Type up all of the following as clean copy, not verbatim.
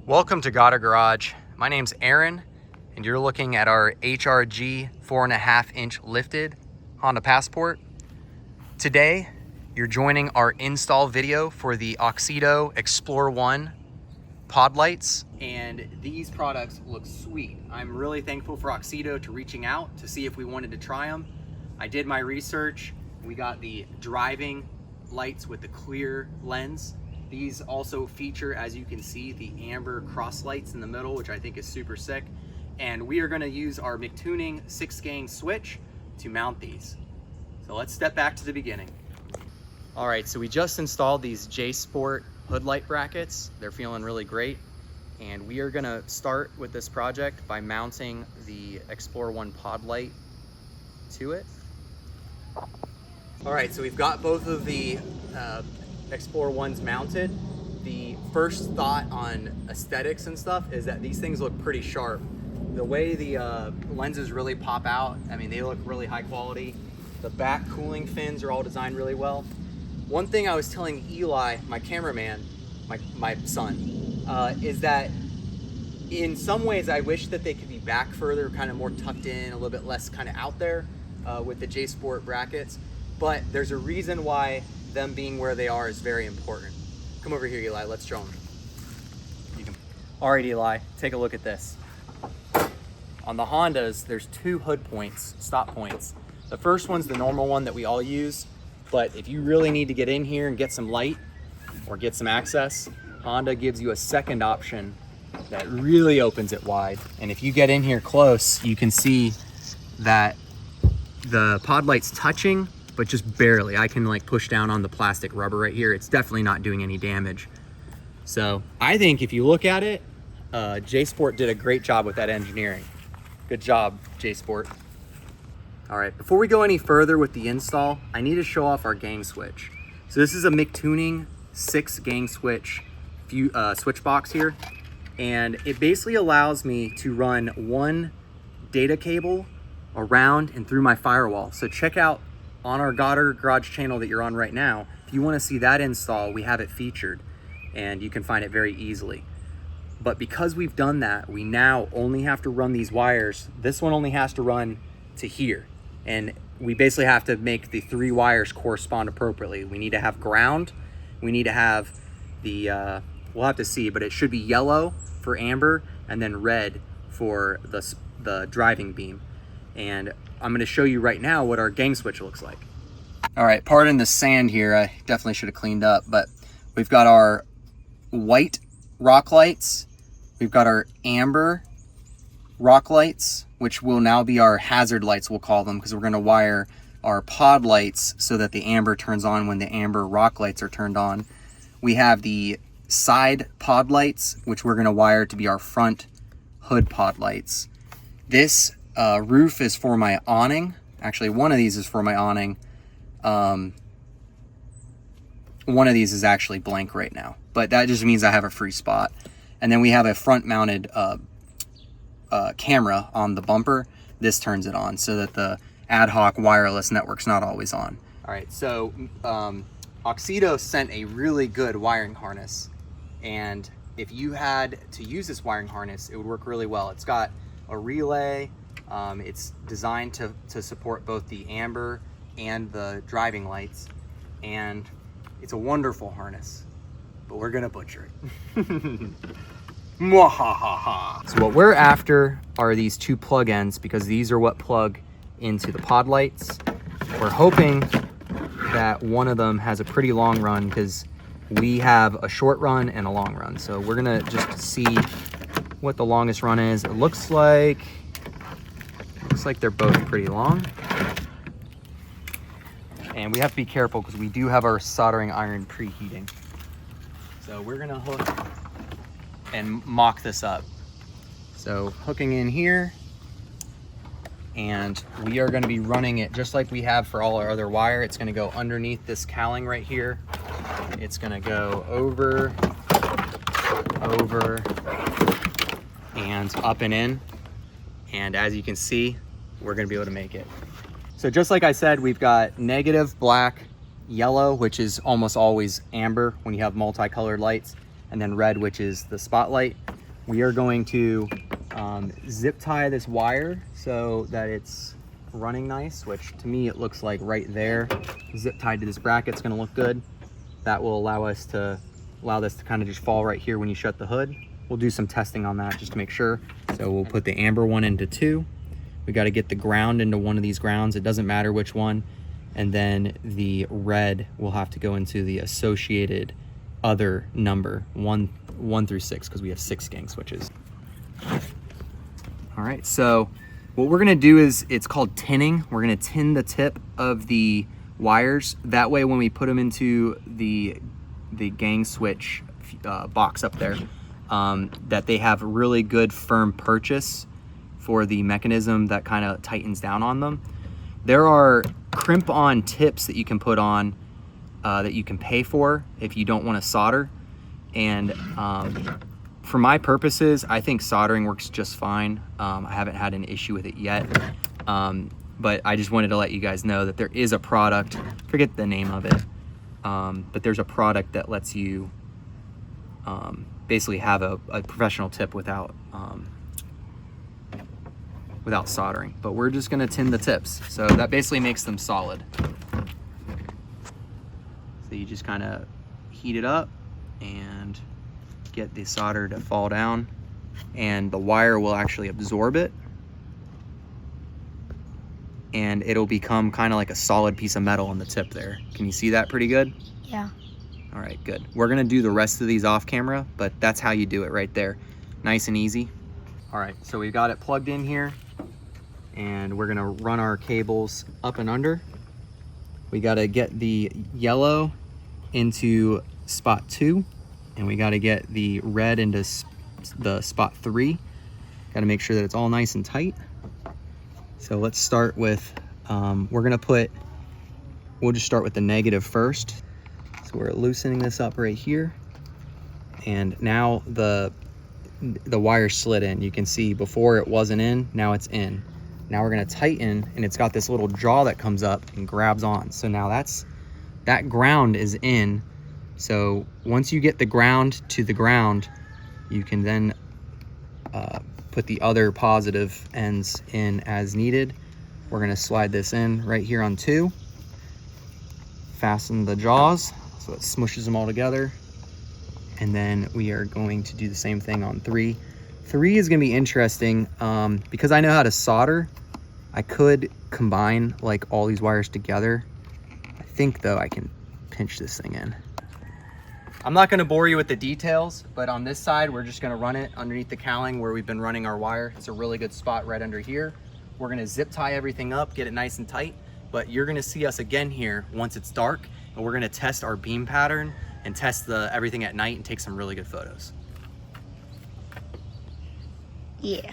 Welcome to Gotta Garage. My name's Aaron, and you're looking at our HRG 4.5-inch lifted Honda Passport. Today, you're joining our install video for the Auxito X-Plore 1 Pod Lights, and these products look sweet. I'm really thankful for Auxito to reaching out to see if we wanted to try them. I did my research. We got the driving lights with the clear lens. These also feature, as you can see, the amber cross lights in the middle, which I think is super sick. And we are gonna use our McTuning 6-gang switch to mount these. So let's step back to the beginning. All right, so we just installed these J-Sport hood light brackets. They're feeling really great. And we are gonna start with this project by mounting the X-Plore 1 pod light to it. All right, so we've got both of the X-Plore 1s mounted. The first thought on aesthetics and stuff is that these things look pretty sharp. The way the lenses really pop out, I mean, they look really high quality. The back cooling fins are all designed really well. One thing I was telling Eli, my cameraman, my son, is that in some ways I wish that they could be back further, kind of more tucked in, a little bit less kind of out there with the J-Sport brackets. But there's a reason why them being where they are is very important. Come over here, Eli, let's show them. All right, Eli, take a look at this. On the Hondas, there's two hood points, stop points. The first one's the normal one that we all use, but if you really need to get in here and get some light or get some access, Honda gives you a second option that really opens it wide. And if you get in here close, you can see that the pod light's touching, but just barely. I can like push down on the plastic rubber right here. It's definitely not doing any damage. So I think if you look at it, J-Sport did a great job with that engineering. Good job, J-Sport. All right, before we go any further with the install, I need to show off our gang switch. So this is a McTuning 6-gang switch switch box here. And it basically allows me to run one data cable around and through my firewall. So check out on our Gotta Garage channel that you're on right now. If you want to see that install, we have it featured and you can find it very easily. But because we've done that, we now only have to run these wires. This one only has to run to here. And we basically have to make the 3 wires correspond appropriately. We need to have ground. We need to have the, we'll have to see, but it should be yellow for amber and then red for the driving beam. And I'm gonna show you right now what our gang switch looks like. All right, pardon the sand here. I definitely should have cleaned up, but we've got our white rock lights. We've got our amber rock lights, which will now be our hazard lights, we'll call them, because we're gonna wire our pod lights so that the amber turns on when the amber rock lights are turned on. We have the side pod lights, which we're gonna wire to be our front hood pod lights. This roof is for my awning. Actually, one of these is for my awning. One of these is actually blank right now, but that just means I have a free spot. And then we have a front mounted camera on the bumper. This turns it on so that the ad hoc wireless network's not always on. All right, so Auxito sent a really good wiring harness. And if you had to use this wiring harness, it would work really well. It's got a relay. It's designed to support both the amber and the driving lights, and it's a wonderful harness, but we're gonna butcher it. Mwahaha. So what we're after are these 2 plug ends, because these are what plug into the pod lights. We're hoping that one of them has a pretty long run, because we have a short run and a long run. So we're gonna just see what the longest run is. It looks like they're both pretty long. And we have to be careful because we do have our soldering iron preheating. So we're gonna hook and mock this up. So hooking in here, and we are gonna be running it just like we have for all our other wire. It's gonna go underneath this cowling right here. It's gonna go over, and up and in. And as you can see, we're gonna be able to make it. So just like I said, we've got negative, black, yellow, which is almost always amber when you have multicolored lights, and then red, which is the spotlight. we are going to zip tie this wire so that it's running nice, which to me it looks like right there. Zip tied to this bracket, it's gonna look good. That will allow this to kind of just fall right here when you shut the hood. We'll do some testing on that just to make sure. So we'll put the amber one into 2. We got to get the ground into one of these grounds. It doesn't matter which one. And then the red will have to go into the associated other number, 1 through 6, because we have 6 gang switches. All right, so what we're gonna do is, it's called tinning. We're gonna tin the tip of the wires. That way when we put them into the gang switch box up there, that they have really good firm purchase for the mechanism that kind of tightens down on them. There are crimp-on tips that you can put on that you can pay for if you don't want to solder. And for my purposes, I think soldering works just fine. I haven't had an issue with it yet. But I just wanted to let you guys know that there is a product, forget the name of it, but there's a product that lets you basically have a professional tip without soldering. But we're just gonna tin the tips. So that basically makes them solid. So you just kind of heat it up and get the solder to fall down, and the wire will actually absorb it, and it'll become kind of like a solid piece of metal on the tip there. Can you see that pretty good? Yeah. All right, good. We're gonna do the rest of these off camera, but that's how you do it right there. Nice and easy. All right, so we've got it plugged in here, and we're gonna run our cables up and under. We gotta get the yellow into spot 2, and we gotta get the red into the spot 3. Gotta make sure that it's all nice and tight. So let's start with, we'll just start with the negative first. So we're loosening this up right here. And now the wire slid in. You can see before it wasn't in, now it's in. Now we're gonna tighten, and it's got this little jaw that comes up and grabs on. So now that ground is in. So once you get the ground to the ground, you can then put the other positive ends in as needed. We're gonna slide this in right here on 2. Fasten the jaws so it smushes them all together. And then we are going to do the same thing on 3. 3 is gonna be interesting because I know how to solder. I could combine like all these wires together. I think though I can pinch this thing in. I'm not gonna bore you with the details, but on this side, we're just gonna run it underneath the cowling where we've been running our wire. It's a really good spot right under here. We're gonna zip tie everything up, get it nice and tight, but you're gonna see us again here once it's dark, and we're gonna test our beam pattern and test everything at night and take some really good photos. Yeah.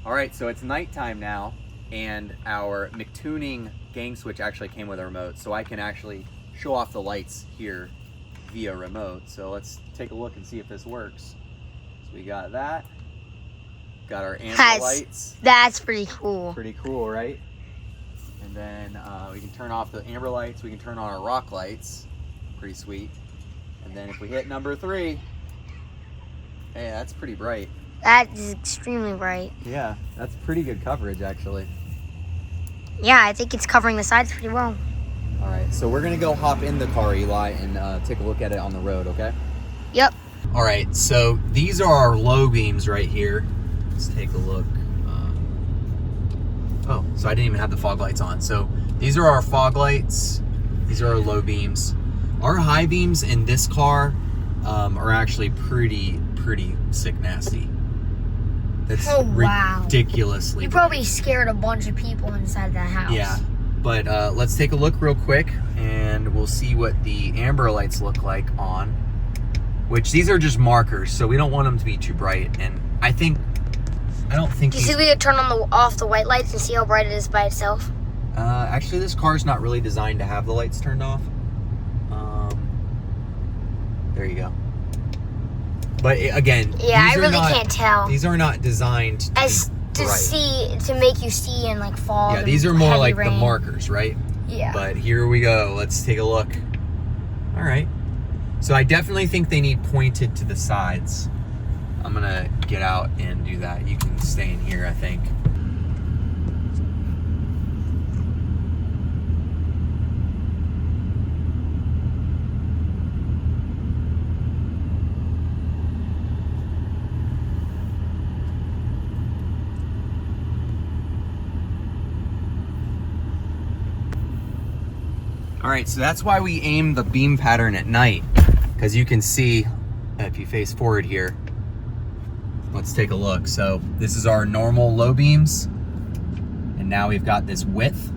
All right, so it's nighttime now, and our McTuning gang switch actually came with a remote, so I can actually show off the lights here via remote. So let's take a look and see if this works. So we got that. Got our amber lights. That's pretty cool. Pretty cool, right? And then we can turn off the amber lights. We can turn on our rock lights. Pretty sweet. And then if we hit number 3, hey, that's pretty bright. That is extremely bright. Yeah, that's pretty good coverage actually. Yeah, I think it's covering the sides pretty well. All right, so we're gonna go hop in the car, Eli, and take a look at it on the road, okay? Yep. All right, so these are our low beams right here. Let's take a look. Oh, so I didn't even have the fog lights on. So these are our fog lights. These are our low beams. Our high beams in this car are actually pretty sick nasty. That's ridiculously You probably scared a bunch of people inside that house. Yeah. But let's take a look real quick, and we'll see what the amber lights look like on, which these are just markers, so we don't want them to be too bright. And I don't think. Do you see we could turn off the white lights and see how bright it is by itself? Actually, this car's not really designed to have the lights turned off. There you go. But again, yeah, I really can't tell. These are not designed to make you see in like fall. Yeah, these are more like the markers, right? Yeah. But here we go. Let's take a look. All right. So I definitely think they need pointed to the sides. I'm gonna get out and do that. You can stay in here, I think. All right, so that's why we aim the beam pattern at night, because you can see, if you face forward here, let's take a look. So this is our normal low beams, and now we've got this width.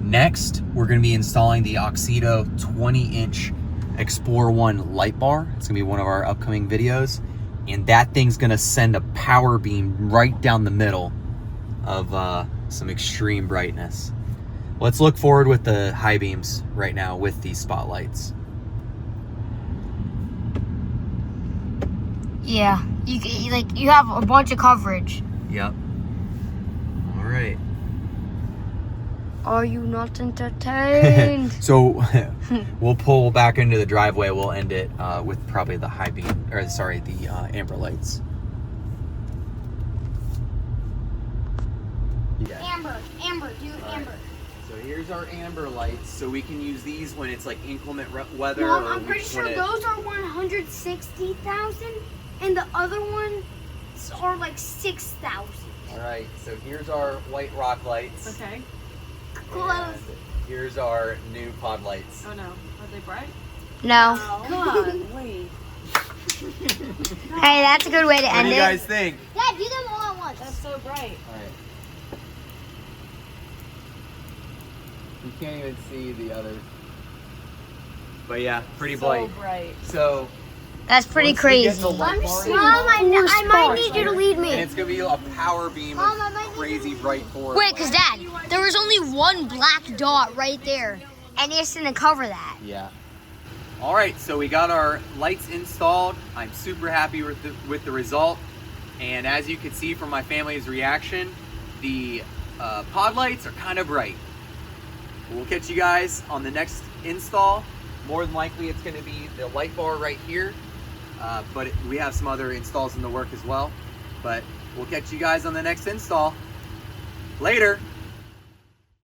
Next, we're gonna be installing the Auxito 20-inch X-Plore 1 light bar. It's gonna be one of our upcoming videos, and that thing's gonna send a power beam right down the middle of some extreme brightness. Let's look forward with the high beams right now with these spotlights. Yeah, you have a bunch of coverage. Yep. All right. Are you not entertained? So we'll pull back into the driveway. We'll end it with probably the high beam, or sorry, the amber lights. Yeah. Amber, do amber. So here's our amber lights. So we can use these when it's like inclement weather. Mom, or I'm pretty sure those are 160,000, and the other ones are like 6,000. All right. So here's our white rock lights. Okay. And here's our new pod lights. Oh no. Are they bright? No. Oh, God, wait. Hey, that's a good way to What end do it. you guys think? Dad, do them all at once. That's so bright. All right. You can't even see the others. But yeah, pretty So bright. bright. So That's pretty once we get crazy. the light bar in, Mom, I might need you to lead and me. it's gonna be a power beam Mom, I of might need crazy bright forward. Wait, because Dad, there was only one black dot right there, and it's going to cover that. Yeah. All right, so we got our lights installed. I'm super happy with the result. And as you can see from my family's reaction, the pod lights are kind of bright. We'll catch you guys on the next install. More than likely, it's going to be the light bar right here. But we have some other installs in the work as well. But we'll catch you guys on the next install. Later.